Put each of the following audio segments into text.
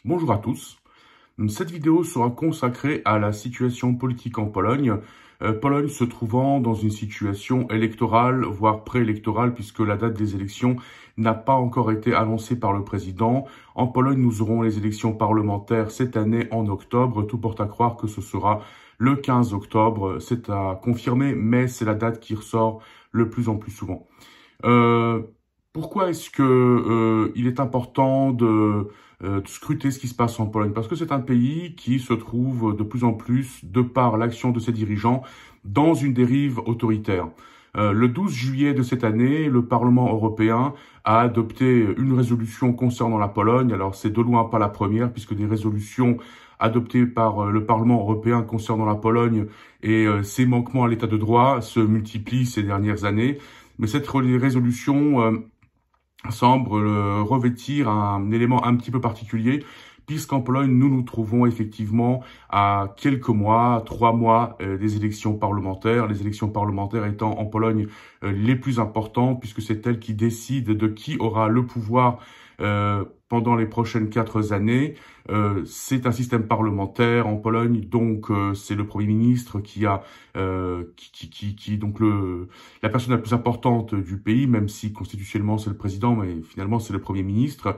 Bonjour à tous. Cette vidéo sera consacrée à la situation politique en Pologne. Pologne se trouvant dans une situation électorale, voire préélectorale, puisque la date des élections n'a pas encore été annoncée par le président. En Pologne, nous aurons les élections parlementaires cette année en octobre. Tout porte à croire que ce sera le 15 octobre. C'est à confirmer, mais c'est la date qui ressort le plus en plus souvent. Pourquoi est-ce que il est important de scruter ce qui se passe en Pologne? Parce que c'est un pays qui se trouve de plus en plus, de par l'action de ses dirigeants, dans une dérive autoritaire. Le 12 juillet de cette année, le Parlement européen a adopté une résolution concernant la Pologne. Alors c'est de loin pas la première, puisque des résolutions adoptées par le Parlement européen concernant la Pologne et ses manquements à l'état de droit se multiplient ces dernières années. Mais cette résolution semble revêtir un élément un petit peu particulier, puisqu'en Pologne, nous nous trouvons effectivement à quelques mois, 3 mois des élections parlementaires. Les élections parlementaires étant en Pologne les plus importantes, puisque c'est elles qui décident de qui aura le pouvoir pendant les prochaines 4 années. C'est un système parlementaire en Pologne, donc c'est le Premier ministre qui a donc la personne la plus importante du pays, même si constitutionnellement c'est le président, mais finalement c'est le Premier ministre.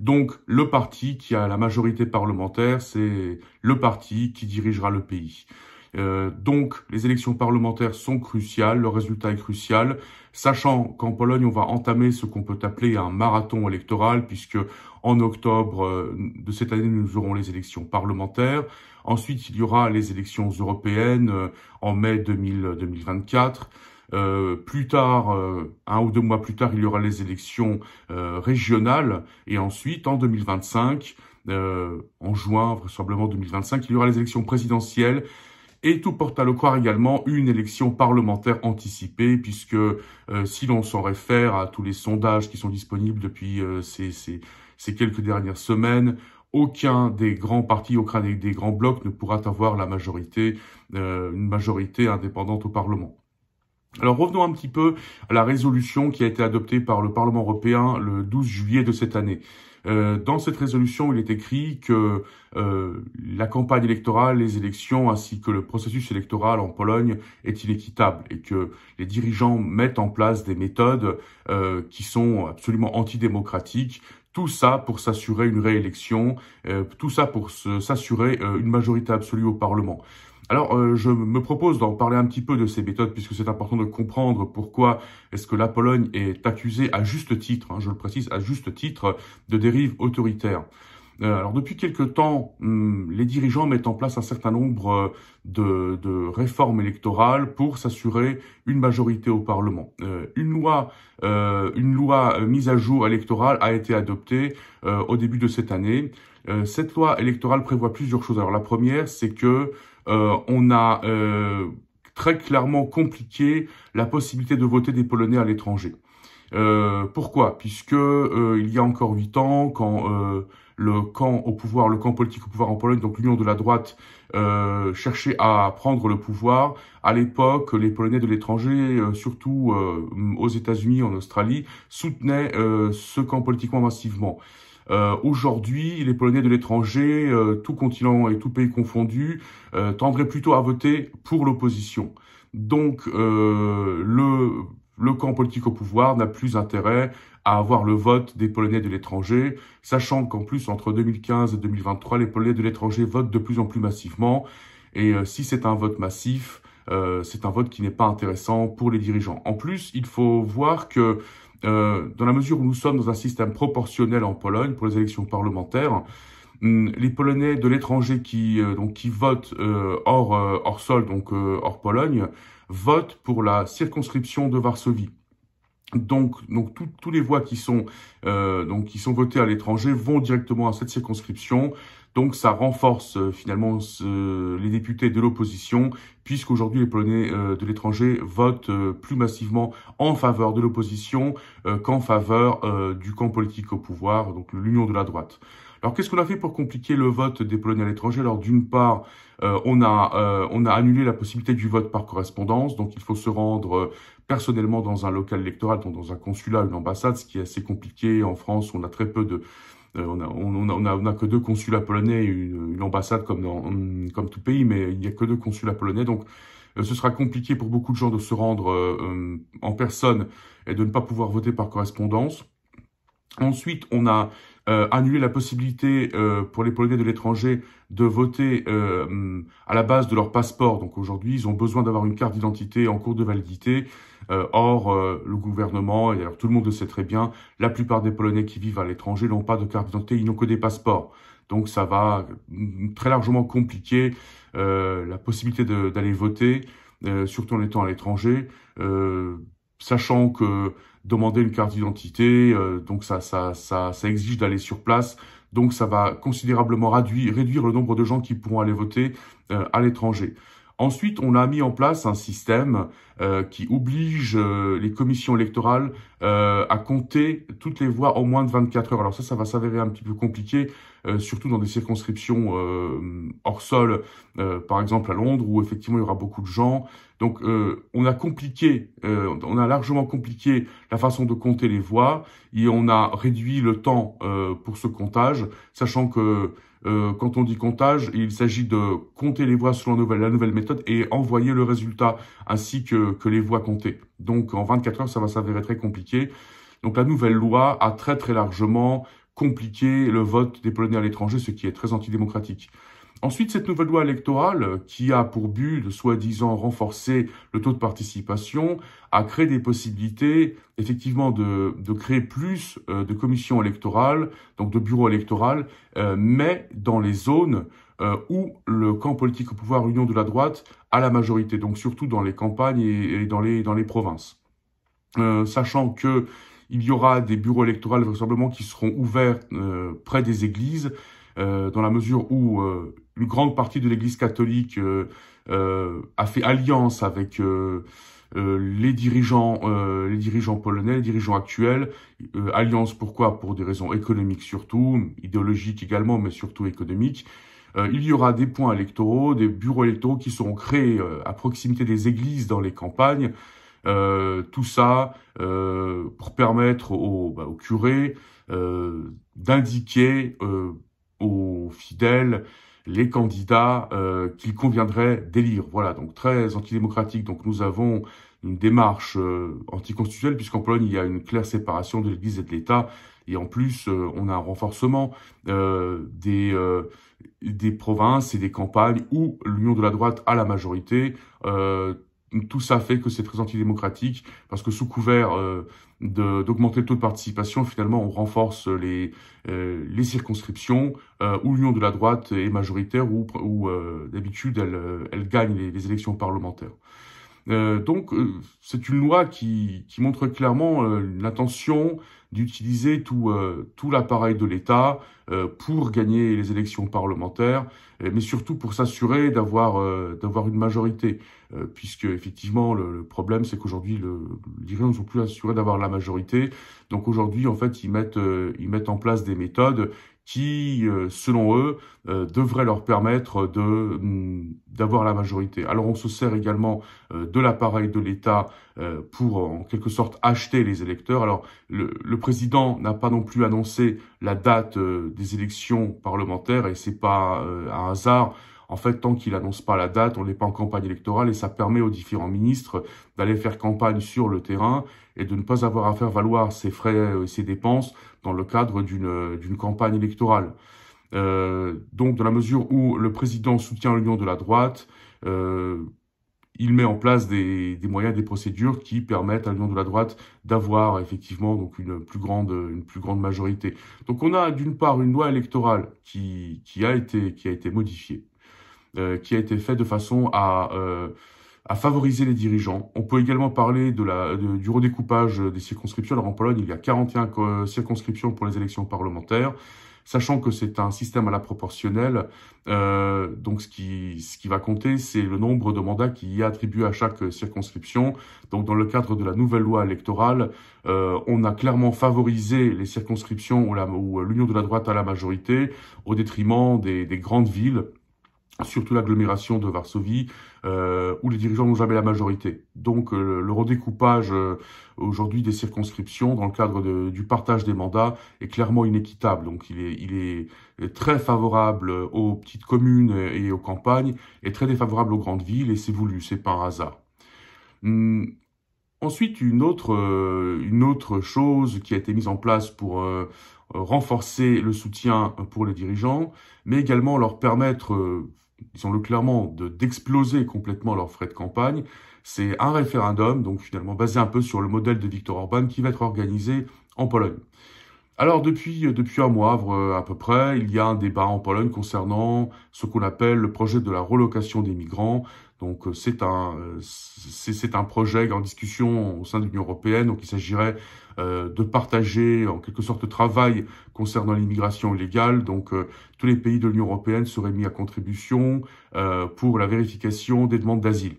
Donc le parti qui a la majorité parlementaire, c'est le parti qui dirigera le pays. Donc les élections parlementaires sont cruciales, le résultat est crucial, sachant qu'en Pologne on va entamer ce qu'on peut appeler un marathon électoral, puisque en octobre de cette année nous aurons les élections parlementaires. Ensuite il y aura les élections européennes en mai 2024. Plus tard, 1 ou 2 mois plus tard, il y aura les élections régionales, et ensuite en 2025, en juin vraisemblablement 2025, il y aura les élections présidentielles. Et tout porte à le croire également une élection parlementaire anticipée, puisque si l'on s'en réfère à tous les sondages qui sont disponibles depuis ces quelques dernières semaines, aucun des grands partis, aucun des grands blocs ne pourra avoir la majorité, une majorité indépendante au Parlement. Alors revenons un petit peu à la résolution qui a été adoptée par le Parlement européen le 12 juillet de cette année. Dans cette résolution, il est écrit que la campagne électorale, les élections ainsi que le processus électoral en Pologne est inéquitable, et que les dirigeants mettent en place des méthodes qui sont absolument antidémocratiques. Tout ça pour s'assurer une réélection, tout ça pour s'assurer une majorité absolue au Parlement. Alors, je me propose d'en parler un petit peu de ces méthodes, puisque c'est important de comprendre pourquoi est-ce que la Pologne est accusée à juste titre, je le précise, à juste titre, de dérive autoritaire. Alors, depuis quelque temps, les dirigeants mettent en place un certain nombre de réformes électorales pour s'assurer une majorité au Parlement. Une loi mise à jour électorale a été adoptée au début de cette année. Cette loi électorale prévoit plusieurs choses. Alors, la première, c'est que on a très clairement compliqué la possibilité de voter des Polonais à l'étranger. Pourquoi? Puisque il y a encore 8 ans, quand le camp politique au pouvoir en Pologne, donc l'Union de la droite, cherchait à prendre le pouvoir, à l'époque, les Polonais de l'étranger, surtout aux États-Unis, en Australie, soutenaient ce camp politiquement massivement. Aujourd'hui, les Polonais de l'étranger, tout continent et tout pays confondus, tendraient plutôt à voter pour l'opposition. Donc, le camp politique au pouvoir n'a plus intérêt à avoir le vote des Polonais de l'étranger, sachant qu'en plus, entre 2015 et 2023, les Polonais de l'étranger votent de plus en plus massivement. Et si c'est un vote massif, c'est un vote qui n'est pas intéressant pour les dirigeants. En plus, il faut voir que dans la mesure où nous sommes dans un système proportionnel en Pologne pour les élections parlementaires, les Polonais de l'étranger qui votent hors sol, donc hors Pologne, votent pour la circonscription de Varsovie. Donc tous les voix qui sont votées à l'étranger vont directement à cette circonscription. Donc ça renforce finalement les députés de l'opposition, puisqu'aujourd'hui les Polonais de l'étranger votent plus massivement en faveur de l'opposition qu'en faveur du camp politique au pouvoir, donc l'Union de la droite. Alors qu'est-ce qu'on a fait pour compliquer le vote des Polonais à l'étranger? Alors d'une part, on a annulé la possibilité du vote par correspondance, donc il faut se rendre personnellement dans un local électoral, donc dans un consulat, une ambassade, ce qui est assez compliqué. En France, on a très peu On a que 2 consulats polonais, une ambassade comme tout pays, mais il n'y a que 2 consulats polonais. Donc, ce sera compliqué pour beaucoup de gens de se rendre en personne et de ne pas pouvoir voter par correspondance. Ensuite, on a annulé la possibilité pour les Polonais de l'étranger de voter à la base de leur passeport. Donc aujourd'hui, ils ont besoin d'avoir une carte d'identité en cours de validité. Or, le gouvernement, et d'ailleurs tout le monde le sait très bien, la plupart des Polonais qui vivent à l'étranger n'ont pas de carte d'identité, ils n'ont que des passeports. Donc ça va très largement compliquer la possibilité d'aller voter, surtout en étant à l'étranger, sachant que demander une carte d'identité, donc ça exige d'aller sur place. Donc ça va considérablement réduire le nombre de gens qui pourront aller voter à l'étranger. Ensuite, on a mis en place un système qui oblige les commissions électorales à compter toutes les voix en moins de 24 heures. Alors ça va s'avérer un petit peu compliqué, surtout dans des circonscriptions hors sol, par exemple à Londres, où effectivement il y aura beaucoup de gens. Donc on a largement compliqué la façon de compter les voix et on a réduit le temps pour ce comptage, sachant que quand on dit comptage, il s'agit de compter les voix selon la nouvelle méthode et envoyer le résultat ainsi que les voix comptées. Donc en 24 heures, ça va s'avérer très compliqué. Donc la nouvelle loi a très largement compliqué le vote des Polonais à l'étranger, ce qui est très antidémocratique. Ensuite, cette nouvelle loi électorale, qui a pour but de soi-disant renforcer le taux de participation, a créé des possibilités, effectivement, de créer plus de commissions électorales, donc de bureaux électoraux, mais dans les zones où le camp politique au pouvoir, l'Union de la droite, a la majorité, donc surtout dans les campagnes et dans les provinces. Sachant que il y aura des bureaux électoraux vraisemblablement qui seront ouverts près des églises, dans la mesure où une grande partie de l'Église catholique a fait alliance avec les dirigeants polonais, les dirigeants actuels. Alliance pourquoi? Pour des raisons économiques surtout, idéologiques également, mais surtout économiques. Il y aura des points électoraux, des bureaux électoraux qui seront créés à proximité des églises dans les campagnes. Tout ça pour permettre aux curés d'indiquer aux fidèles les candidats qu'il conviendrait d'élire. Voilà, donc très antidémocratique. Donc nous avons une démarche anticonstitutionnelle, puisqu'en Pologne, il y a une claire séparation de l'Église et de l'État. Et en plus, on a un renforcement des provinces et des campagnes où l'Union de la droite a la majorité. Tout ça fait que c'est très antidémocratique, parce que sous couvert d'augmenter le taux de participation, finalement, on renforce les circonscriptions où l'Union de la droite est majoritaire, où d'habitude elle gagne les élections parlementaires. Donc, c'est une loi qui montre clairement l'intention d'utiliser tout l'appareil de l'État pour gagner les élections parlementaires, mais surtout pour s'assurer d'avoir une majorité, puisque effectivement le problème c'est qu'aujourd'hui les dirigeants ne sont plus assurés d'avoir la majorité. Donc aujourd'hui en fait ils mettent en place des méthodes qui, selon eux, devraient leur permettre d'avoir la majorité. Alors on se sert également de l'appareil de l'État pour, en quelque sorte, acheter les électeurs. Alors le président n'a pas non plus annoncé la date des élections parlementaires, et c'est pas un hasard. En fait, tant qu'il annonce pas la date, on n'est pas en campagne électorale, et ça permet aux différents ministres d'aller faire campagne sur le terrain et de ne pas avoir à faire valoir ses frais et ses dépenses dans le cadre d'une campagne électorale. Donc, dans la mesure où le président soutient l'Union de la droite, il met en place des moyens, des procédures qui permettent à l'Union de la droite d'avoir effectivement donc une plus grande majorité. Donc, on a d'une part une loi électorale qui a été modifiée, qui a été fait de façon à favoriser les dirigeants. On peut également parler du redécoupage des circonscriptions. Alors en Pologne, il y a 41 circonscriptions pour les élections parlementaires, sachant que c'est un système à la proportionnelle. Donc ce qui va compter, c'est le nombre de mandats qui est attribué à chaque circonscription. Donc dans le cadre de la nouvelle loi électorale, on a clairement favorisé les circonscriptions où l'Union de la droite a la majorité, au détriment des grandes villes, surtout l'agglomération de Varsovie, où les dirigeants n'ont jamais la majorité. Donc le redécoupage aujourd'hui des circonscriptions dans le cadre du partage des mandats est clairement inéquitable. Donc il est très favorable aux petites communes et aux campagnes, et très défavorable aux grandes villes, et c'est voulu, c'est pas un hasard. Ensuite, une autre chose qui a été mise en place pour renforcer le soutien pour les dirigeants, mais également leur permettre, disons-le clairement, d'exploser complètement leurs frais de campagne, c'est un référendum, donc finalement basé un peu sur le modèle de Viktor Orban, qui va être organisé en Pologne. Alors depuis un mois à peu près, il y a un débat en Pologne concernant ce qu'on appelle le projet de la relocation des migrants. Donc c'est un projet en discussion au sein de l'Union européenne. Donc il s'agirait de partager en quelque sorte le travail concernant l'immigration illégale. Donc tous les pays de l'Union européenne seraient mis à contribution pour la vérification des demandes d'asile.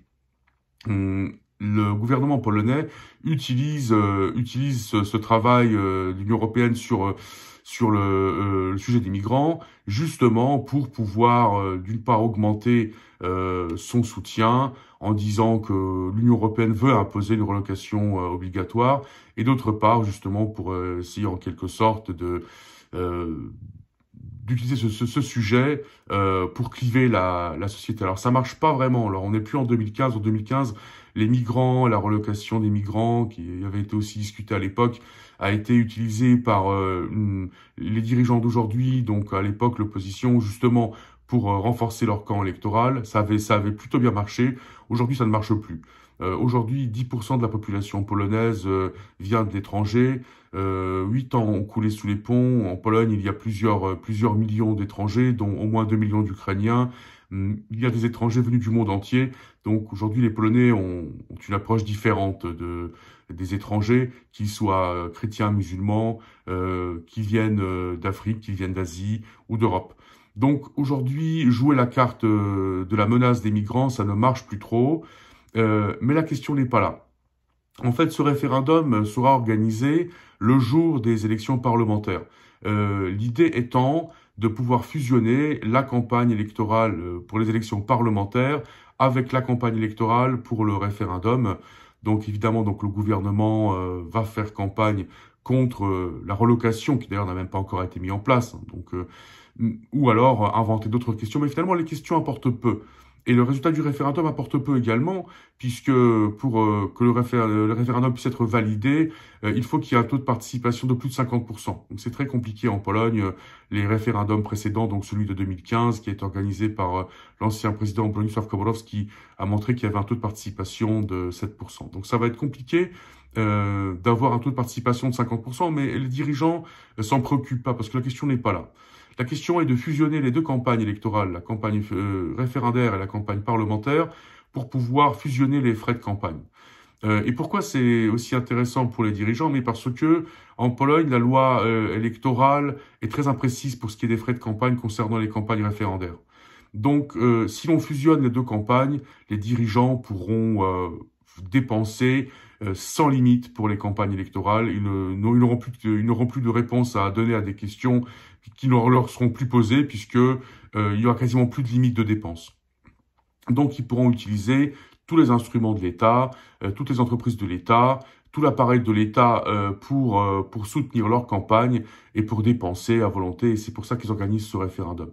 Le gouvernement polonais utilise ce travail de l'Union européenne sur le sujet des migrants, justement pour pouvoir d'une part augmenter son soutien en disant que l'Union européenne veut imposer une relocation obligatoire, et d'autre part justement pour essayer en quelque sorte d'utiliser ce sujet pour cliver la société. Alors ça marche pas vraiment. Alors on n'est plus en 2015. En 2015, les migrants, la relocation des migrants, qui avait été aussi discutée à l'époque, a été utilisée par les dirigeants d'aujourd'hui, donc à l'époque l'opposition, justement pour renforcer leur camp électoral. Ça avait plutôt bien marché. Aujourd'hui, ça ne marche plus. Aujourd'hui, 10% de la population polonaise vient d'étrangers. 8 ans ont coulé sous les ponts. En Pologne, il y a plusieurs millions d'étrangers, dont au moins 2 millions d'Ukrainiens. Il y a des étrangers venus du monde entier. Donc aujourd'hui, les Polonais ont une approche différente des étrangers, qu'ils soient chrétiens, musulmans, qui viennent d'Afrique, qui viennent d'Asie ou d'Europe. Donc aujourd'hui, jouer la carte de la menace des migrants, ça ne marche plus trop. Mais la question n'est pas là. En fait, ce référendum sera organisé le jour des élections parlementaires. L'idée étant de pouvoir fusionner la campagne électorale pour les élections parlementaires avec la campagne électorale pour le référendum. Donc évidemment, le gouvernement va faire campagne contre la relocation, qui d'ailleurs n'a même pas encore été mise en place. Ou alors inventer d'autres questions. Mais finalement, les questions importent peu. Et le résultat du référendum apporte peu également, puisque pour que le référendum puisse être validé, il faut qu'il y ait un taux de participation de plus de 50%. Donc c'est très compliqué en Pologne. Les référendums précédents, donc celui de 2015, qui est organisé par l'ancien président Bronisław Komorowski, a montré qu'il y avait un taux de participation de 7%. Donc ça va être compliqué d'avoir un taux de participation de 50%, mais les dirigeants s'en préoccupent pas, parce que la question n'est pas là. La question est de fusionner les deux campagnes électorales, la campagne référendaire et la campagne parlementaire, pour pouvoir fusionner les frais de campagne. Et pourquoi c'est aussi intéressant pour les dirigeants? Mais parce que en Pologne, la loi électorale est très imprécise pour ce qui est des frais de campagne concernant les campagnes référendaires. Donc, si l'on fusionne les deux campagnes, les dirigeants pourront dépenser sans limite pour les campagnes électorales. Ils n'auront plus de réponses à donner à des questions qui ne leur seront plus posées, puisque il y aura quasiment plus de limite de dépenses. Donc, ils pourront utiliser tous les instruments de l'État, toutes les entreprises de l'État, tout l'appareil de l'État pour soutenir leur campagne et pour dépenser à volonté. Et c'est pour ça qu'ils organisent ce référendum.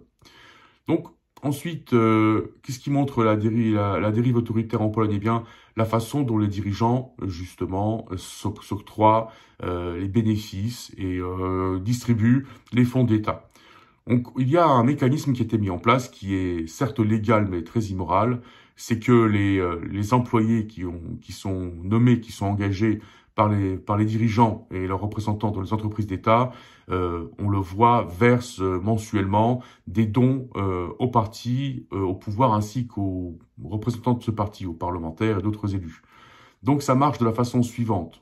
Donc, ensuite, qu'est-ce qui montre la dérive autoritaire en Pologne? Eh bien, la façon dont les dirigeants, justement, s'octroient les bénéfices et distribuent les fonds d'État. Donc, il y a un mécanisme qui a été mis en place, qui est certes légal, mais très immoral. C'est que les employés qui sont nommés, qui sont engagés par les dirigeants et leurs représentants dans les entreprises d'État, on le voit, versent mensuellement des dons au parti, au pouvoir, ainsi qu'aux représentants de ce parti, aux parlementaires et d'autres élus. Donc ça marche de la façon suivante.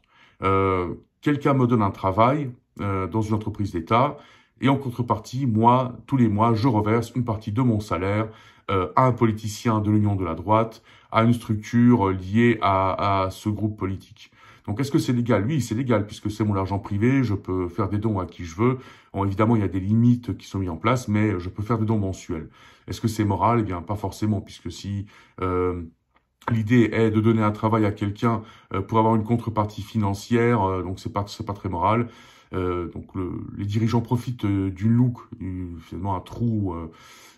Quelqu'un me donne un travail dans une entreprise d'État, et en contrepartie, moi, tous les mois, je reverse une partie de mon salaire à un politicien de l'Union de la droite, à une structure liée à ce groupe politique. Donc, est-ce que c'est légal? Oui, c'est légal, puisque c'est mon argent privé, je peux faire des dons à qui je veux. Bon, évidemment, il y a des limites qui sont mises en place, mais je peux faire des dons mensuels. Est-ce que c'est moral? Eh bien, pas forcément, puisque si l'idée est de donner un travail à quelqu'un pour avoir une contrepartie financière, donc c'est pas très moral. Donc les dirigeants profitent d'une louque, finalement un trou,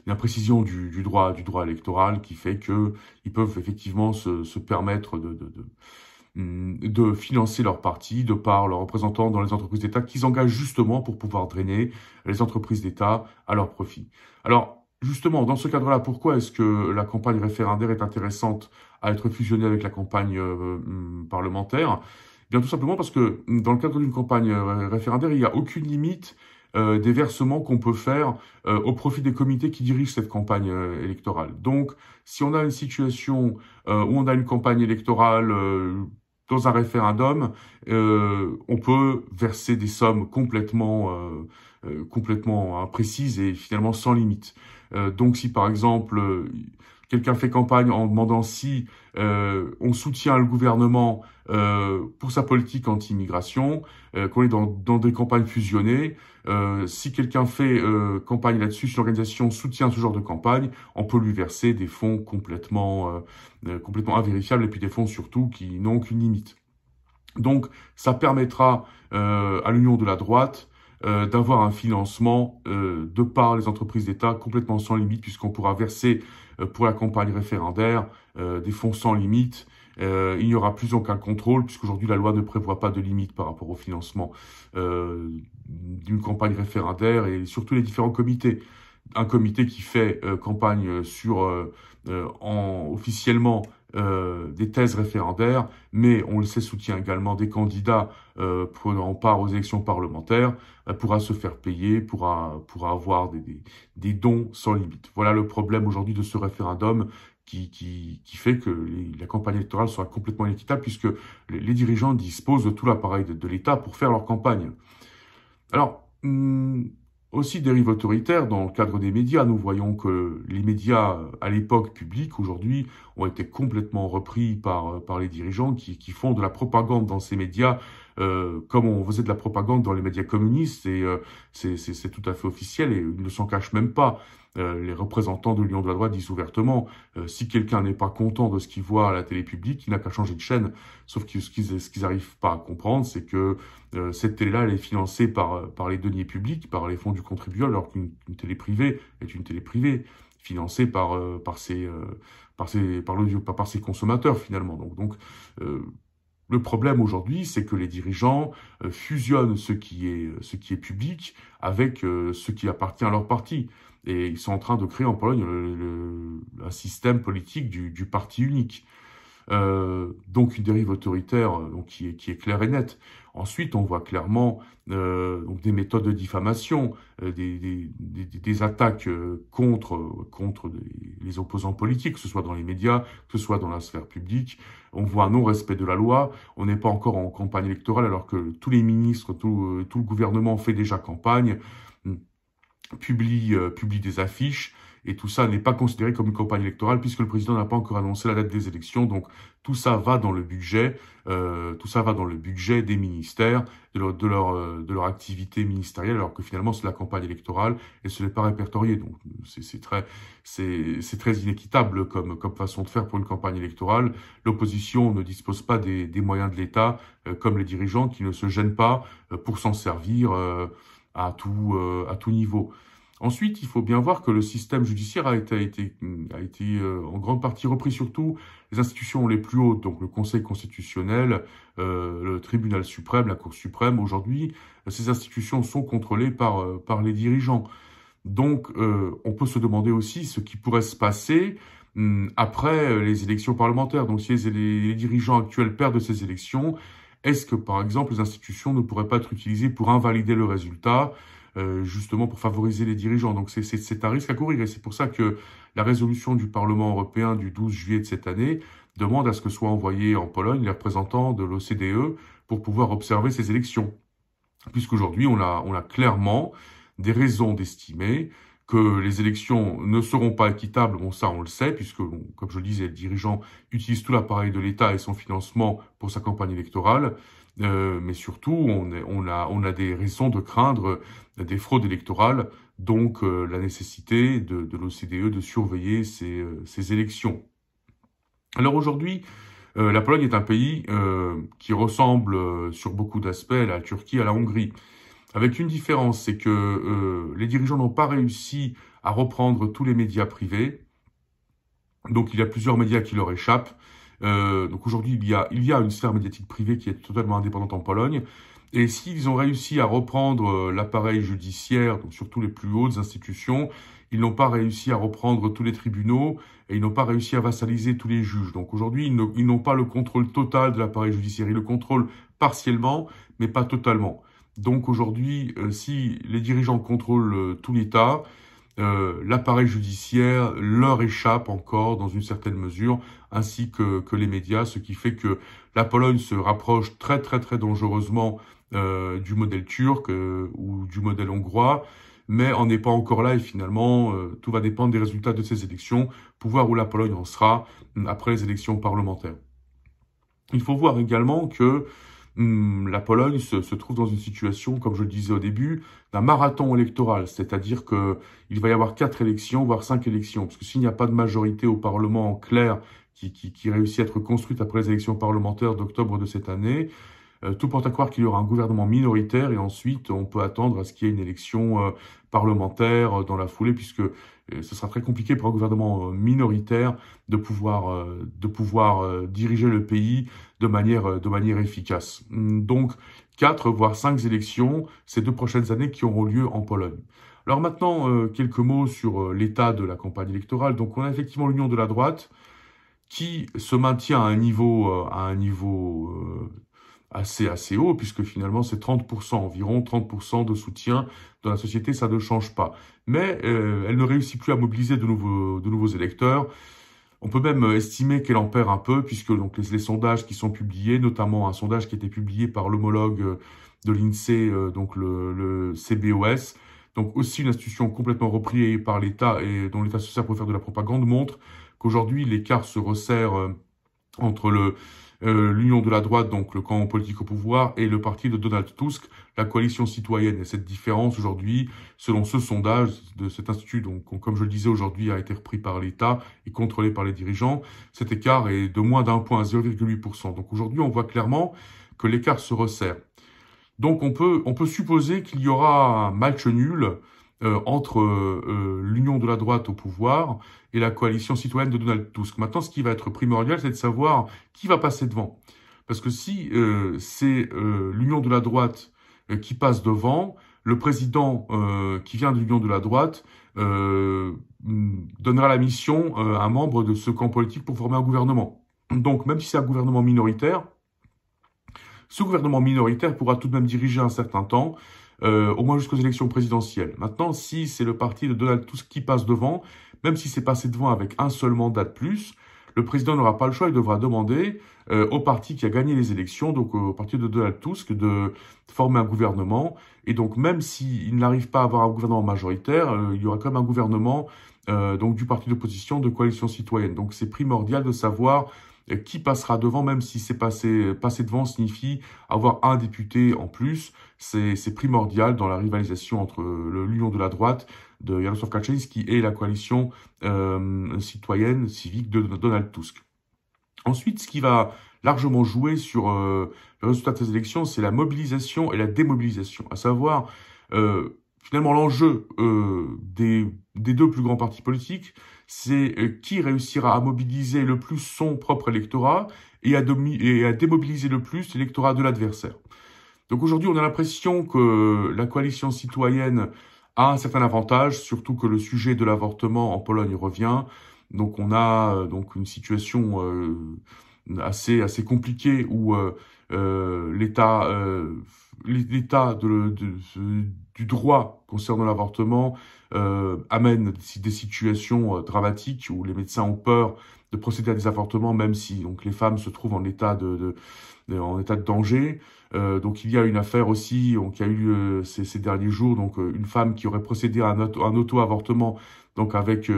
une imprécision du droit électoral qui fait que ils peuvent effectivement se permettre de financer leur parti de par leurs représentants dans les entreprises d'État qu'ils engagent justement pour pouvoir drainer les entreprises d'État à leur profit. Alors, justement, dans ce cadre-là, pourquoi est-ce que la campagne référendaire est intéressante à être fusionnée avec la campagne parlementaire? Eh bien, tout simplement parce que dans le cadre d'une campagne référendaire, il n'y a aucune limite des versements qu'on peut faire au profit des comités qui dirigent cette campagne électorale. Donc, si on a une situation où on a une campagne électorale dans un référendum, on peut verser des sommes complètement imprécises et finalement sans limite. Donc, si par exemple quelqu'un fait campagne en demandant si on soutient le gouvernement pour sa politique anti-immigration, qu'on est dans des campagnes fusionnées, si quelqu'un fait campagne là-dessus, si l'organisation soutient ce genre de campagne, on peut lui verser des fonds complètement invérifiables et puis des fonds surtout qui n'ont aucune limite. Donc, ça permettra à l'Union de la droite d'avoir un financement de par les entreprises d'État complètement sans limite, puisqu'on pourra verser pour la campagne référendaire des fonds sans limite. Il n'y aura plus aucun contrôle, puisqu'aujourd'hui la loi ne prévoit pas de limite par rapport au financement d'une campagne référendaire et surtout les différents comités. Un comité qui fait campagne sur officiellement des thèses référendaires, mais on le sait soutient également des candidats prenant part aux élections parlementaires, pourra se faire payer, pourra avoir des dons sans limite. Voilà le problème aujourd'hui de ce référendum qui fait que la campagne électorale sera complètement inéquitable puisque les dirigeants disposent de tout l'appareil de l'État pour faire leur campagne. Alors, aussi dérive autoritaire, dans le cadre des médias, nous voyons que les médias, à l'époque publics, aujourd'hui, ont été complètement repris par les dirigeants qui font de la propagande dans ces médias, comme on faisait de la propagande dans les médias communistes, et c'est tout à fait officiel, et ils ne s'en cachent même pas. Les représentants de l'Union de la droite disent ouvertement, si quelqu'un n'est pas content de ce qu'il voit à la télé publique, il n'a qu'à changer de chaîne. Sauf que ce qu'ils n'arrivent pas à comprendre, c'est que cette télé-là, elle est financée par les deniers publics, par les fonds du contribuable, alors qu'une télé privée est une télé privée, financée par ses consommateurs finalement. Donc le problème aujourd'hui, c'est que les dirigeants fusionnent ce qui est public avec ce qui appartient à leur parti. Et ils sont en train de créer en Pologne un système politique du parti unique. Donc une dérive autoritaire donc qui est claire et nette. Ensuite, on voit clairement donc des méthodes de diffamation, des attaques contre les opposants politiques, que ce soit dans les médias, que ce soit dans la sphère publique. On voit un non-respect de la loi. On n'est pas encore en campagne électorale alors que tous les ministres, tout le gouvernement fait déjà campagne, publie des affiches. Et tout ça n'est pas considéré comme une campagne électorale puisque le président n'a pas encore annoncé la date des élections. Donc tout ça va dans le budget, des ministères, de leur activité ministérielle, alors que finalement c'est la campagne électorale et ce n'est pas répertorié. Donc c'est très inéquitable comme façon de faire pour une campagne électorale. L'opposition ne dispose pas des moyens de l'État comme les dirigeants qui ne se gênent pas pour s'en servir à tout niveau. Ensuite, il faut bien voir que le système judiciaire a été en grande partie repris, surtout les institutions les plus hautes, donc le Conseil constitutionnel, le Tribunal suprême, la Cour suprême. Aujourd'hui, ces institutions sont contrôlées par les dirigeants. Donc, on peut se demander aussi ce qui pourrait se passer après les élections parlementaires. Donc, si les dirigeants actuels perdent ces élections, est-ce que, par exemple, les institutions ne pourraient pas être utilisées pour invalider le résultat, justement pour favoriser les dirigeants? Donc c'est un risque à courir et c'est pour ça que la résolution du Parlement européen du 12 juillet de cette année demande à ce que soient envoyés en Pologne les représentants de l'OCDE pour pouvoir observer ces élections. Puisqu'aujourd'hui, on a clairement des raisons d'estimer que les élections ne seront pas équitables, bon ça on le sait, puisque, bon, comme je le disais, le dirigeant utilise tout l'appareil de l'État et son financement pour sa campagne électorale, mais surtout on a des raisons de craindre des fraudes électorales, donc la nécessité de l'OCDE de surveiller ces élections. Alors aujourd'hui, la Pologne est un pays qui ressemble sur beaucoup d'aspects à la Turquie, à la Hongrie. Avec une différence, c'est que les dirigeants n'ont pas réussi à reprendre tous les médias privés. Donc il y a plusieurs médias qui leur échappent. Donc aujourd'hui, il y a une sphère médiatique privée qui est totalement indépendante en Pologne. Et s'ils ont réussi à reprendre l'appareil judiciaire, donc surtout les plus hautes institutions, ils n'ont pas réussi à reprendre tous les tribunaux et ils n'ont pas réussi à vassaliser tous les juges. Donc aujourd'hui, ils n'ont pas le contrôle total de l'appareil judiciaire. Ils le contrôlent partiellement, mais pas totalement. Donc aujourd'hui, si les dirigeants contrôlent tout l'État, l'appareil judiciaire leur échappe encore dans une certaine mesure, ainsi que les médias, ce qui fait que la Pologne se rapproche très très très dangereusement du modèle turc ou du modèle hongrois, mais on n'est pas encore là et finalement tout va dépendre des résultats de ces élections pour voir où la Pologne en sera après les élections parlementaires. Il faut voir également que la Pologne se trouve dans une situation, comme je le disais au début, d'un marathon électoral, c'est-à-dire que il va y avoir 4 élections, voire 5 élections, parce que s'il n'y a pas de majorité au Parlement clair qui réussit à être construite après les élections parlementaires d'octobre de cette année, tout porte à croire qu'il y aura un gouvernement minoritaire et ensuite on peut attendre à ce qu'il y ait une élection parlementaire dans la foulée, puisque ce sera très compliqué pour un gouvernement minoritaire de pouvoir diriger le pays de manière efficace. Donc 4 voire 5 élections ces 2 prochaines années qui auront lieu en Pologne. Alors maintenant, quelques mots sur l'état de la campagne électorale. Donc on a effectivement l'union de la droite qui se maintient à un niveau assez haut, puisque finalement c'est 30%, environ 30% de soutien dans la société, ça ne change pas. Mais elle ne réussit plus à mobiliser de nouveaux électeurs. On peut même estimer qu'elle en perd un peu, puisque donc les sondages qui sont publiés, notamment un sondage qui a été publié par l'homologue de l'INSEE, donc le CBOS, donc aussi une institution complètement reprise par l'État et dont l'État se sert pour faire de la propagande, montre qu'aujourd'hui l'écart se resserre entre l'union de la droite, donc le camp politique au pouvoir, et le parti de Donald Tusk, la coalition citoyenne. Et cette différence aujourd'hui, selon ce sondage de cet institut, donc comme je le disais aujourd'hui, a été repris par l'État et contrôlé par les dirigeants, cet écart est de moins d'un point, 0,8%. Donc aujourd'hui, on voit clairement que l'écart se resserre. Donc on peut supposer qu'il y aura un match nul entre l'union de la droite au pouvoir et la coalition citoyenne de Donald Tusk. Maintenant, ce qui va être primordial, c'est de savoir qui va passer devant. Parce que si c'est l'union de la droite qui passe devant, le président qui vient de l'union de la droite donnera la mission à un membre de ce camp politique pour former un gouvernement. Donc, même si c'est un gouvernement minoritaire, ce gouvernement minoritaire pourra tout de même diriger un certain temps, au moins jusqu'aux élections présidentielles. Maintenant, si c'est le parti de Donald Tusk qui passe devant, même si c'est passé devant avec un seul mandat de plus, le président n'aura pas le choix, il devra demander au parti qui a gagné les élections, donc au parti de Donald Tusk, de former un gouvernement. Et donc même s'il n'arrive pas à avoir un gouvernement majoritaire, il y aura quand même un gouvernement donc du parti d'opposition, de coalition citoyenne. Donc c'est primordial de savoir qui passera devant, même si c'est passer devant signifie avoir un député en plus. C'est primordial dans la rivalisation entre l'union de la droite de Jarosław Kaczyński et la coalition citoyenne civique de Donald Tusk. Ensuite, ce qui va largement jouer sur le résultat de ces élections, c'est la mobilisation et la démobilisation. À savoir, finalement, l'enjeu des 2 plus grands partis politiques, c'est qui réussira à mobiliser le plus son propre électorat et à démobiliser le plus l'électorat de l'adversaire. Donc aujourd'hui, on a l'impression que la coalition citoyenne a un certain avantage, surtout que le sujet de l'avortement en Pologne revient. Donc on a donc une situation assez compliquée où l'État l'état du droit concernant l'avortement amène des situations dramatiques où les médecins ont peur de procéder à des avortements, même si donc les femmes se trouvent en état de danger. Donc il y a une affaire aussi qui a eu ces derniers jours, donc une femme qui aurait procédé à un auto-avortement, donc avec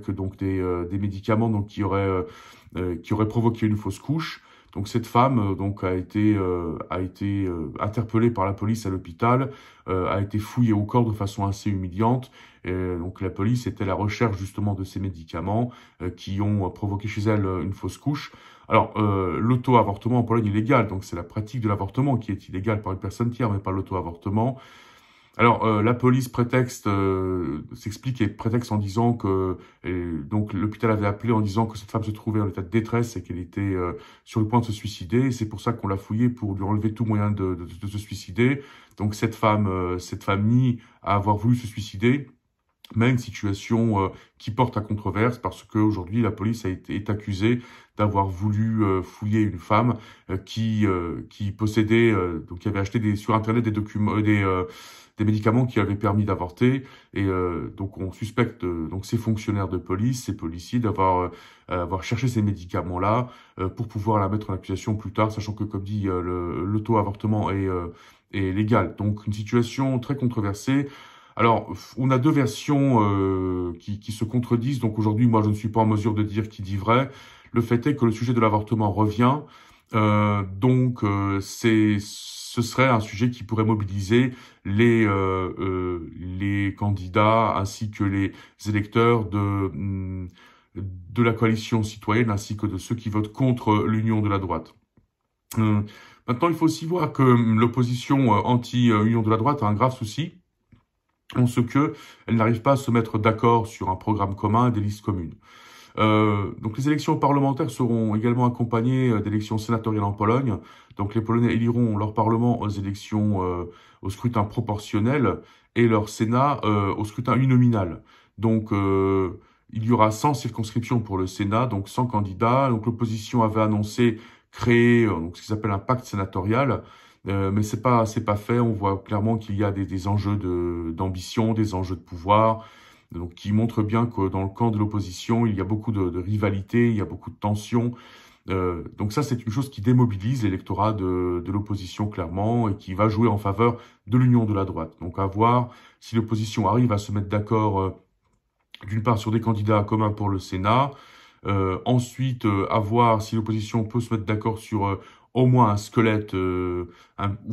donc des médicaments donc qui auraient provoqué une fausse couche. Donc cette femme donc a été interpellée par la police à l'hôpital, a été fouillée au corps de façon assez humiliante. Donc la police était à la recherche justement de ces médicaments qui ont provoqué chez elle une fausse couche. Alors l'auto-avortement en Pologne est légal, donc c'est la pratique de l'avortement qui est illégale par une personne tiers, mais pas l'auto-avortement. Alors la police s'explique et prétexte en disant que donc l'hôpital avait appelé en disant que cette femme se trouvait en état de détresse et qu'elle était sur le point de se suicider. Et c'est pour ça qu'on l'a fouillée pour lui enlever tout moyen de se suicider. Donc cette femme nie à avoir voulu se suicider. Mais une situation qui porte à controverse parce qu'aujourd'hui la police est accusée d'avoir voulu fouiller une femme qui possédait donc qui avait acheté sur internet des médicaments qui avaient permis d'avorter et donc on suspecte donc ces fonctionnaires de police, ces policiers d'avoir avoir cherché ces médicaments-là pour pouvoir la mettre en accusation plus tard, sachant que comme dit l'auto-avortement est légal. Donc une situation très controversée. Alors, on a deux versions qui se contredisent. Donc aujourd'hui, moi, je ne suis pas en mesure de dire qui dit vrai. Le fait est que le sujet de l'avortement revient. Ce serait un sujet qui pourrait mobiliser les candidats ainsi que les électeurs de la coalition citoyenne ainsi que de ceux qui votent contre l'union de la droite. Maintenant, il faut aussi voir que l'opposition anti-union de la droite a un grave souci. En ce que elle n'arrive pas à se mettre d'accord sur un programme commun et des listes communes. Donc les élections parlementaires seront également accompagnées d'élections sénatoriales en Pologne. Donc les Polonais éliront leur parlement aux élections au scrutin proportionnel et leur Sénat au scrutin uninominal. Donc il y aura 100 circonscriptions pour le Sénat, donc 100 candidats. Donc l'opposition avait annoncé créer donc ce qui s'appelle un pacte sénatorial. Mais c'est pas fait. On voit clairement qu'il y a des enjeux d'ambition, des enjeux de pouvoir, donc qui montrent bien que dans le camp de l'opposition, il y a beaucoup de rivalité, il y a beaucoup de tensions. Donc ça, c'est une chose qui démobilise l'électorat de l'opposition clairement et qui va jouer en faveur de l'union de la droite. Donc à voir si l'opposition arrive à se mettre d'accord d'une part sur des candidats communs pour le Sénat, ensuite à voir si l'opposition peut se mettre d'accord sur au moins un squelette ou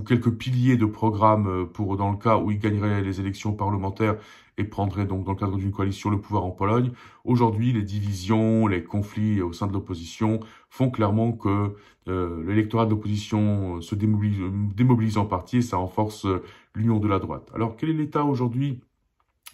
quelques piliers de programme pour dans le cas où il gagnerait les élections parlementaires et prendrait donc dans le cadre d'une coalition le pouvoir en Pologne. Aujourd'hui, les divisions, les conflits au sein de l'opposition font clairement que l'électorat de l'opposition se démobilise en partie et ça renforce l'union de la droite. Alors quel est l'état aujourd'hui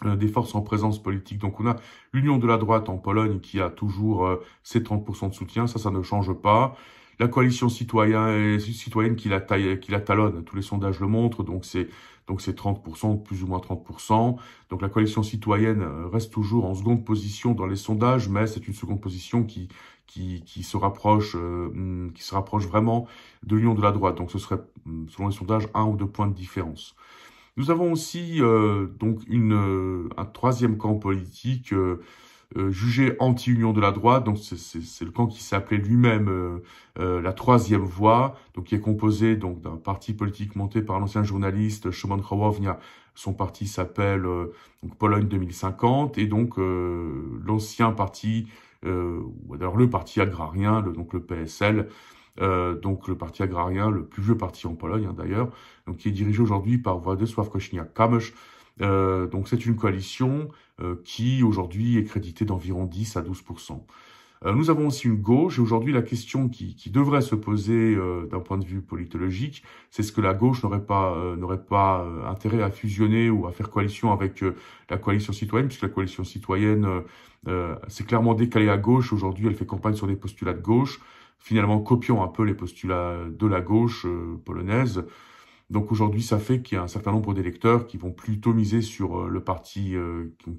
des forces en présence politique? Donc on a l'union de la droite en Pologne qui a toujours ses 30% de soutien, ça ne change pas. La coalition citoyenne qui la talonne, tous les sondages le montrent, donc c'est 30%, plus ou moins 30%. Donc la coalition citoyenne reste toujours en seconde position dans les sondages, mais c'est une seconde position qui se rapproche vraiment de l'union de la droite. Donc ce serait, selon les sondages, 1 ou 2 points de différence. Nous avons aussi donc un troisième camp politique jugé anti-union de la droite, donc c'est le camp qui s'appelait lui-même la troisième voie, donc qui est composé donc d'un parti politique monté par l'ancien journaliste Szymon Hołownia. Son parti s'appelle donc Pologne 2050 et donc l'ancien parti, d'ailleurs le parti agrarien, donc le PSL. Donc le parti agrarien, le plus vieux parti en Pologne d'ailleurs, donc qui est dirigé aujourd'hui par Władysław Kosiniak-Kamysz. Donc c'est une coalition qui aujourd'hui est créditée d'environ 10 à 12%. Nous avons aussi une gauche et aujourd'hui la question qui devrait se poser d'un point de vue politologique, c'est ce que la gauche n'aurait pas intérêt à fusionner ou à faire coalition avec la coalition citoyenne, puisque la coalition citoyenne s'est clairement décalée à gauche. Aujourd'hui elle fait campagne sur des postulats de gauche, finalement copiant un peu les postulats de la gauche polonaise. Donc aujourd'hui, ça fait qu'il y a un certain nombre d'électeurs qui vont plutôt miser sur le parti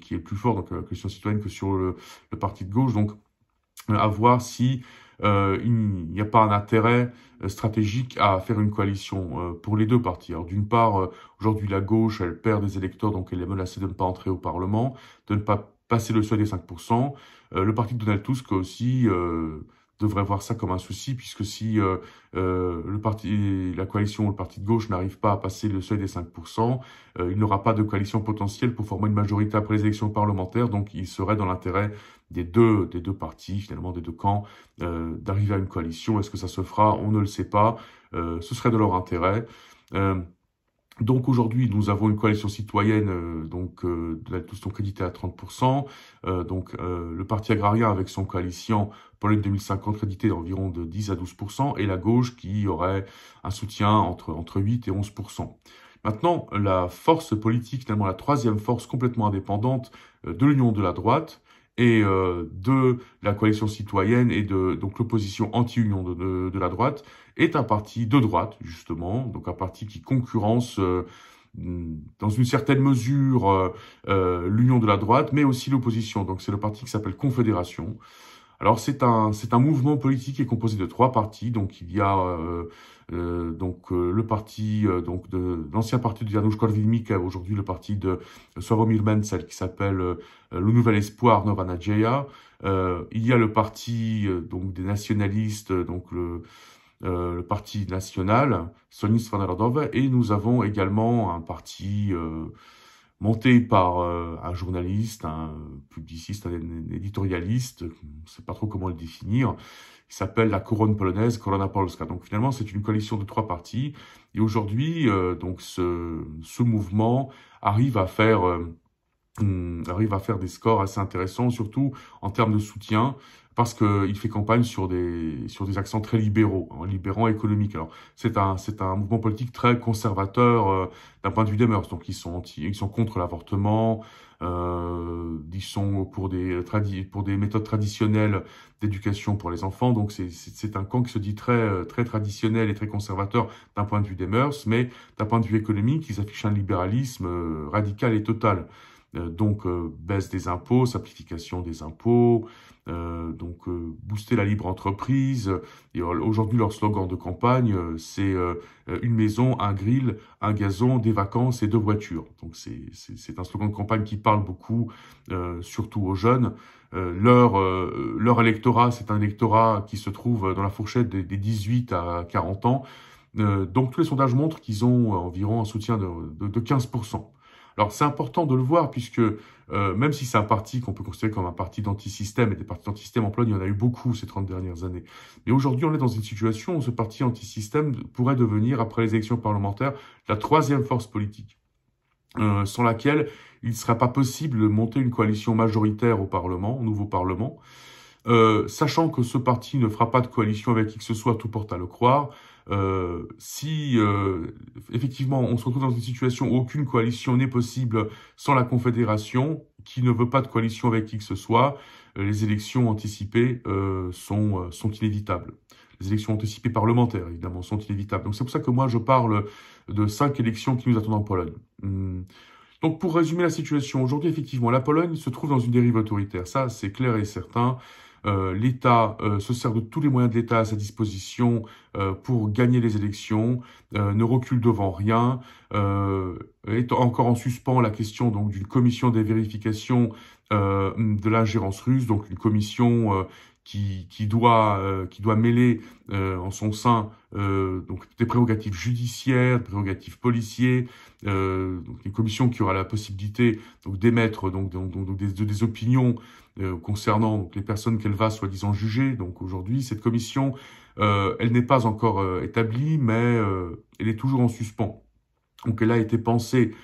qui est le plus fort, donc la coalition citoyenne, que sur le parti de gauche. Donc à voir si il n'y a pas un intérêt stratégique à faire une coalition pour les deux partis. Alors d'une part, aujourd'hui la gauche, elle perd des électeurs, donc elle est menacée de ne pas entrer au Parlement, de ne pas passer le seuil des 5%. Le parti de Donald Tusk aussi devrait voir ça comme un souci, puisque si la coalition, le parti de gauche n'arrive pas à passer le seuil des 5%, il n'aura pas de coalition potentielle pour former une majorité après les élections parlementaires, donc il serait dans l'intérêt des deux partis, finalement des deux camps, d'arriver à une coalition. Est-ce que ça se fera? On ne le sait pas. Ce serait de leur intérêt. Donc aujourd'hui, nous avons une coalition citoyenne, Donald Tusk crédité à 30%, le parti agrarien avec son coalition Pologne 2050 crédité d'environ de 10 à 12%, et la gauche qui aurait un soutien entre 8 et 11%. Maintenant, la force politique, finalement la troisième force complètement indépendante de l'union de la droite et de la coalition citoyenne et de donc l'opposition anti-union de la droite, est un parti de droite, justement, donc un parti qui concurrence dans une certaine mesure l'union de la droite, mais aussi l'opposition. Donc c'est le parti qui s'appelle Confédération. Alors c'est un mouvement politique qui est composé de trois partis. Donc il y a le parti de l'ancien parti de Janusz Korwin-Mikke, aujourd'hui le parti de Sławomir Mencen, qui s'appelle le Nouvel Espoir, Nowa Nadzieja. Il y a le parti des nationalistes, le parti national, Stronnictwo Narodowe, et nous avons également un parti monté par un journaliste, un publiciste, un éditorialiste, je ne sais pas trop comment le définir, qui s'appelle la Couronne polonaise, Korona Polska. Donc finalement, c'est une coalition de trois partis. Et aujourd'hui, ce mouvement arrive à faire des scores assez intéressants, surtout en termes de soutien, parce qu'il fait campagne sur des accents très libéraux, libéraux économiques. Alors c'est un mouvement politique très conservateur d'un point de vue des mœurs. Donc ils sont contre l'avortement, ils sont pour des méthodes traditionnelles d'éducation pour les enfants. Donc c'est un camp qui se dit très traditionnel et très conservateur d'un point de vue des mœurs, mais d'un point de vue économique, ils affichent un libéralisme radical et total. Baisse des impôts, simplification des impôts, booster la libre entreprise. Et aujourd'hui, leur slogan de campagne, c'est une maison, un grill, un gazon, des vacances et deux voitures. Donc c'est un slogan de campagne qui parle beaucoup, surtout aux jeunes. Leur électorat, c'est un électorat qui se trouve dans la fourchette des 18 à 40 ans. Donc tous les sondages montrent qu'ils ont environ un soutien de 15%. Alors c'est important de le voir puisque même si c'est un parti qu'on peut considérer comme un parti d'antisystème, et des partis d'antisystème en Pologne, il y en a eu beaucoup ces 30 dernières années. Mais aujourd'hui, on est dans une situation où ce parti antisystème pourrait devenir, après les élections parlementaires, la troisième force politique, sans laquelle il ne sera pas possible de monter une coalition majoritaire au Parlement, au nouveau Parlement. Sachant que ce parti ne fera pas de coalition avec qui que ce soit, tout porte à le croire, si effectivement on se retrouve dans une situation où aucune coalition n'est possible sans la Confédération, qui ne veut pas de coalition avec qui que ce soit, les élections anticipées sont inévitables. Les élections anticipées parlementaires, évidemment, sont inévitables. Donc c'est pour ça que moi je parle de 5 élections qui nous attendent en Pologne. Donc pour résumer la situation, aujourd'hui effectivement la Pologne se trouve dans une dérive autoritaire, ça c'est clair et certain. L'État se sert de tous les moyens de l'État à sa disposition pour gagner les élections, ne recule devant rien, est encore en suspens la question donc d'une commission des vérifications de l'ingérence russe, donc une commission qui doit mêler en son sein des prérogatives judiciaires, des prérogatives policiers, donc une commission qui aura la possibilité d'émettre des opinions concernant les personnes qu'elle va soi-disant juger. Donc aujourd'hui, cette commission, elle n'est pas encore établie, mais elle est toujours en suspens. Donc elle a été pensée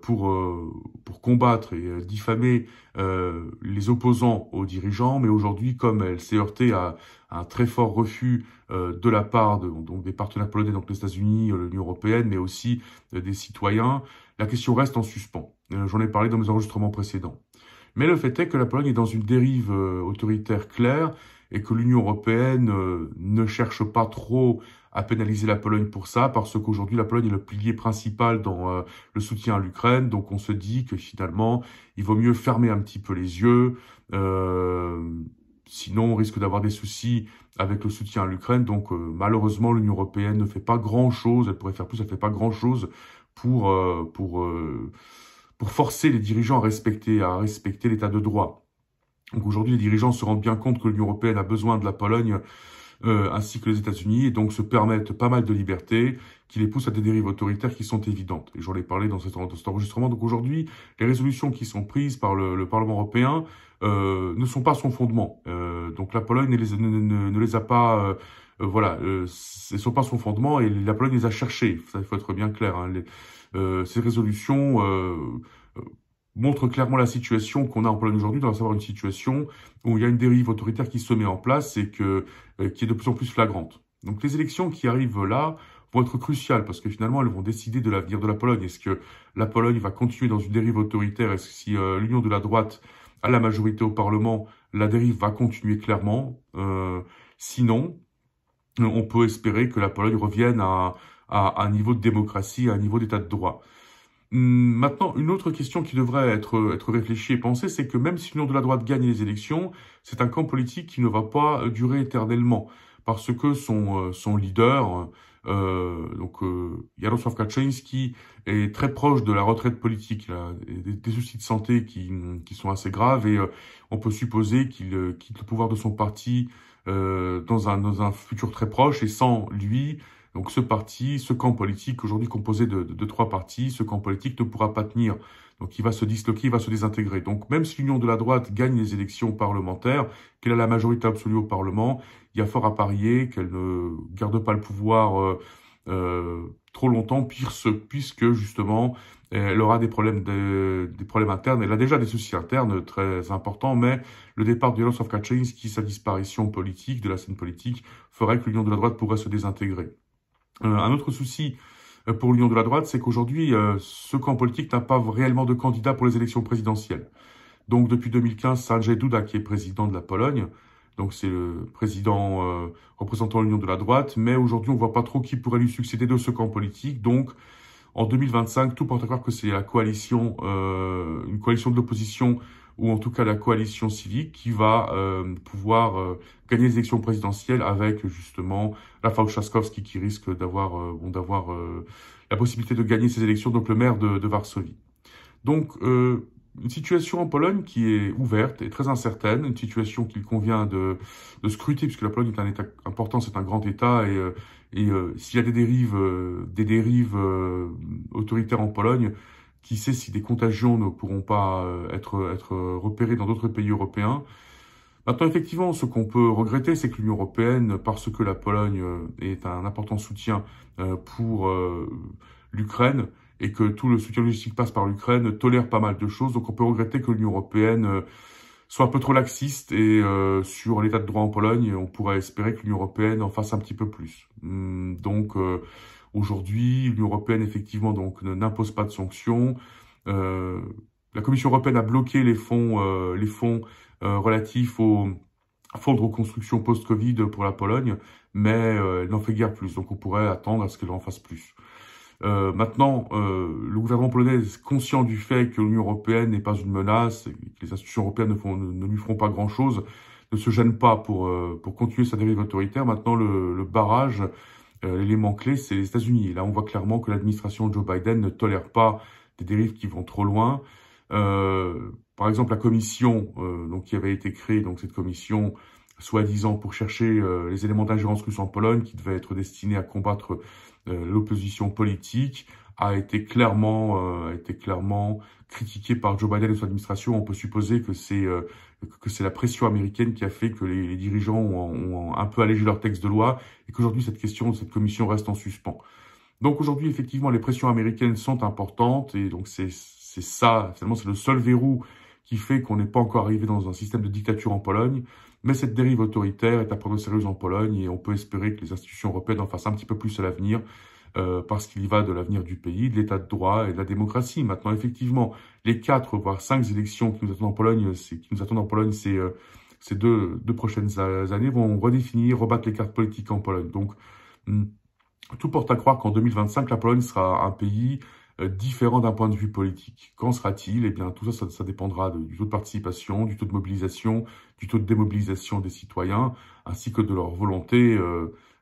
pour combattre et diffamer les opposants aux dirigeants, mais aujourd'hui, comme elle s'est heurtée à un très fort refus de la part des partenaires polonais, donc les États-Unis, l'Union européenne, mais aussi des citoyens, la question reste en suspens. J'en ai parlé dans mes enregistrements précédents. Mais le fait est que la Pologne est dans une dérive autoritaire claire et que l'Union européenne ne cherche pas trop à pénaliser la Pologne pour ça, parce qu'aujourd'hui la Pologne est le pilier principal dans le soutien à l'Ukraine. Donc on se dit que finalement il vaut mieux fermer un petit peu les yeux, sinon, on risque d'avoir des soucis avec le soutien à l'Ukraine. Donc, malheureusement, l'Union européenne ne fait pas grand-chose. Elle pourrait faire plus, elle ne fait pas grand-chose pour forcer les dirigeants à respecter l'état de droit. Donc, aujourd'hui, les dirigeants se rendent bien compte que l'Union européenne a besoin de la Pologne ainsi que les États-Unis, et donc se permettent pas mal de libertés qui les poussent à des dérives autoritaires qui sont évidentes. Et j'en ai parlé dans cet enregistrement. Donc aujourd'hui, les résolutions qui sont prises par le Parlement européen ne sont pas son fondement. Donc la Pologne ne les a pas... voilà, ce sont pas son fondement, et la Pologne les a cherchées. Ça, il faut être bien clair. Hein. Ces résolutions montre clairement la situation qu'on a en Pologne aujourd'hui, à savoir une situation où il y a une dérive autoritaire qui se met en place et qui est de plus en plus flagrante. Donc les élections qui arrivent là vont être cruciales parce que finalement elles vont décider de l'avenir de la Pologne. Est-ce que la Pologne va continuer dans une dérive autoritaire? Est-ce que si l'union de la droite a la majorité au Parlement, la dérive va continuer clairement? Sinon, on peut espérer que la Pologne revienne à un niveau de démocratie, à un niveau d'état de droit. Maintenant, une autre question qui devrait être réfléchie et pensée, c'est que même si l'union de la droite gagne les élections, c'est un camp politique qui ne va pas durer éternellement, parce que son leader, Jarosław Kaczyński, est très proche de la retraite politique. Il a des soucis de santé qui sont assez graves, et on peut supposer qu'il quitte le pouvoir de son parti dans un futur très proche, et sans lui, donc ce parti, ce camp politique, aujourd'hui composé de 3 partis, ce camp politique ne pourra pas tenir. Donc il va se disloquer, il va se désintégrer. Donc même si l'union de la droite gagne les élections parlementaires, qu'elle a la majorité absolue au Parlement, il y a fort à parier qu'elle ne garde pas le pouvoir trop longtemps, puisque justement elle aura des problèmes internes. Elle a déjà des soucis internes très importants, mais le départ de Jarosław Kaczyński, sa disparition politique, de la scène politique, ferait que l'union de la droite pourrait se désintégrer. Un autre souci pour l'union de la droite, c'est qu'aujourd'hui, ce camp politique n'a pas réellement de candidat pour les élections présidentielles. Donc depuis 2015, c'est Andrzej Duda qui est président de la Pologne. Donc c'est le président représentant l'union de la droite. Mais aujourd'hui, on ne voit pas trop qui pourrait lui succéder de ce camp politique. Donc en 2025, tout porte à croire que c'est la coalition, une coalition de l'opposition, ou en tout cas la coalition civique, qui va pouvoir gagner les élections présidentielles avec justement Rafał Trzaskowski qui risque d'avoir la possibilité de gagner ces élections, donc le maire de Varsovie. Donc une situation en Pologne qui est ouverte et très incertaine, une situation qu'il convient de scruter, puisque la Pologne est un État important, c'est un grand État, et s'il y a des dérives autoritaires en Pologne, qui sait si des contagions ne pourront pas être repérées dans d'autres pays européens. Maintenant, effectivement, ce qu'on peut regretter, c'est que l'Union européenne, parce que la Pologne est un important soutien pour l'Ukraine, et que tout le soutien logistique passe par l'Ukraine, tolère pas mal de choses. Donc on peut regretter que l'Union européenne soit un peu trop laxiste, et sur l'état de droit en Pologne, on pourrait espérer que l'Union européenne en fasse un petit peu plus. Donc aujourd'hui, l'Union européenne, effectivement, donc n'impose pas de sanctions. La Commission européenne a bloqué les fonds relatifs au fonds de reconstruction post-Covid pour la Pologne, mais elle n'en fait guère plus. Donc on pourrait attendre à ce qu'elle en fasse plus. Maintenant, le gouvernement polonais est conscient du fait que l'Union européenne n'est pas une menace, et que les institutions européennes ne lui feront pas grand-chose, ne se gênent pas pour continuer sa dérive autoritaire. Maintenant, le barrage, l'élément clé, c'est les États-Unis. Et là, on voit clairement que l'administration de Joe Biden ne tolère pas des dérives qui vont trop loin. Par exemple, la commission donc qui avait été créée, donc cette commission soi-disant pour chercher les éléments d'ingérence russe en Pologne, qui devait être destinée à combattre l'opposition politique, a été clairement critiquée par Joe Biden et son administration. On peut supposer que c'est la pression américaine qui a fait que les dirigeants ont un peu allégé leur texte de loi, et qu'aujourd'hui cette commission reste en suspens. Donc aujourd'hui, effectivement, les pressions américaines sont importantes, et donc c'est ça, finalement, c'est le seul verrou qui fait qu'on n'est pas encore arrivé dans un système de dictature en Pologne. Mais cette dérive autoritaire est à prendre au sérieux en Pologne, et on peut espérer que les institutions européennes en fassent un petit peu plus à l'avenir, parce qu'il y va de l'avenir du pays, de l'état de droit et de la démocratie. Maintenant, effectivement, les 4 voire 5 élections qui nous attendent en Pologne, ces deux prochaines années vont redéfinir, rebattre les cartes politiques en Pologne. Donc, tout porte à croire qu'en 2025, la Pologne sera un pays différent d'un point de vue politique. Qu'en sera-t-il? Eh bien, tout ça, ça dépendra du taux de participation, du taux de mobilisation, du taux de démobilisation des citoyens, ainsi que de leur volonté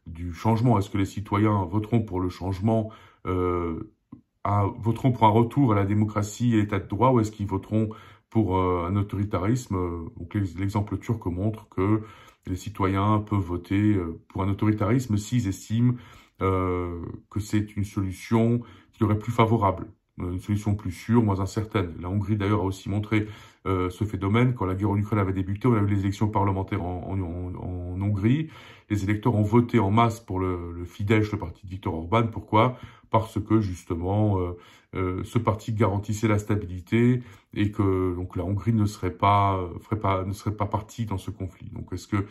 du changement. Est-ce que les citoyens voteront pour le changement, voteront pour un retour à la démocratie et l'état de droit, ou est-ce qu'ils voteront pour un autoritarisme? Donc l'exemple turc montre que les citoyens peuvent voter pour un autoritarisme s'ils estiment que c'est une solution qui leur est plus favorable, une solution plus sûre, moins incertaine. La Hongrie d'ailleurs a aussi montré ce phénomène. Quand la guerre en Ukraine avait débuté, on a eu les élections parlementaires en Hongrie. Les électeurs ont voté en masse pour le Fidesz, le parti de Viktor Orban. Pourquoi? Parce que justement ce parti garantissait la stabilité et que donc la Hongrie ne serait pas partie dans ce conflit. Donc est-ce que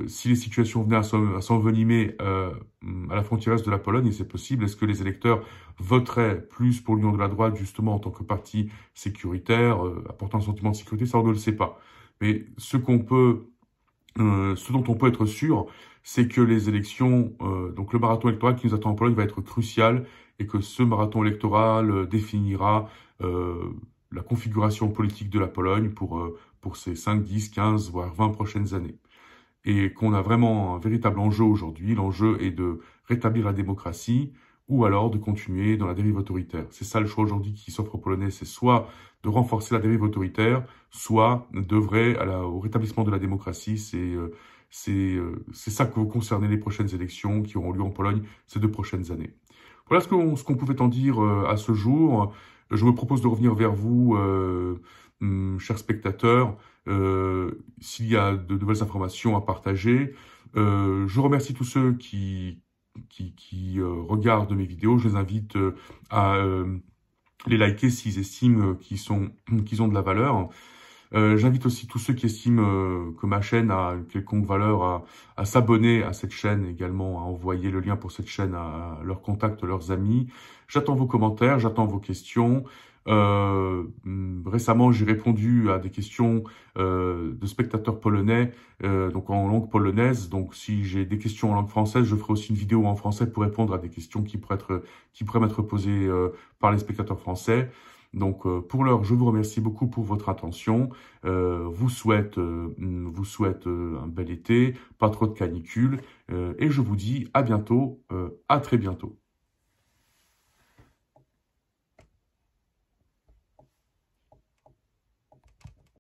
si les situations venaient à s'envenimer à la frontière est de la Pologne, et c'est possible, est-ce que les électeurs voteraient plus pour l'Union de la droite, justement en tant que parti sécuritaire, apportant un sentiment de sécurité? Ça, on ne le sait pas. Mais ce dont on peut être sûr, c'est que les élections, donc le marathon électoral qui nous attend en Pologne va être crucial, et que ce marathon électoral définira la configuration politique de la Pologne pour ces 5, 10, 15, voire 20 prochaines années. Et qu'on a vraiment un véritable enjeu aujourd'hui. L'enjeu est de rétablir la démocratie ou alors de continuer dans la dérive autoritaire. C'est ça le choix aujourd'hui qui s'offre aux Polonais, c'est soit de renforcer la dérive autoritaire, soit d'œuvrer au rétablissement de la démocratie. C'est ça que vont concerner les prochaines élections qui auront lieu en Pologne ces 2 prochaines années. Voilà ce qu'on pouvait en dire à ce jour. Je me propose de revenir vers vous, chers spectateurs, s'il y a de nouvelles informations à partager. Je remercie tous ceux qui regardent mes vidéos. Je les invite à les liker s'ils estiment qu'ils ont de la valeur. J'invite aussi tous ceux qui estiment que ma chaîne a une quelconque valeur à s'abonner à cette chaîne, également à envoyer le lien pour cette chaîne à leurs contacts, leurs amis. J'attends vos commentaires, j'attends vos questions. Récemment, j'ai répondu à des questions de spectateurs polonais, donc en langue polonaise. Donc, si j'ai des questions en langue française, je ferai aussi une vidéo en français pour répondre à des questions qui pourraient m'être posées par les spectateurs français. Donc, pour l'heure, je vous remercie beaucoup pour votre attention. Vous souhaite un bel été, pas trop de canicule, et je vous dis à bientôt, à très bientôt.